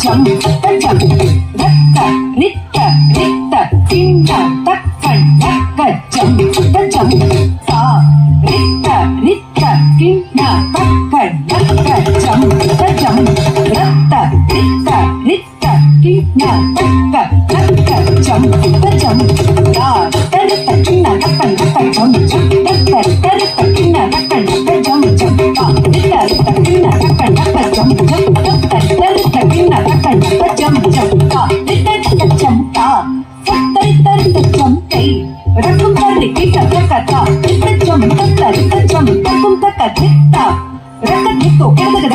ஜம் ஜம் ரத்த நித்த நித்த கிண்ண தக்கன் தக்க ஜம் ஜம் சா நித்த நித்த கிண்ண தக்கன் தக்க ஜம் ஜம் ரத்த நித்த நித்த கிண்ண தக்க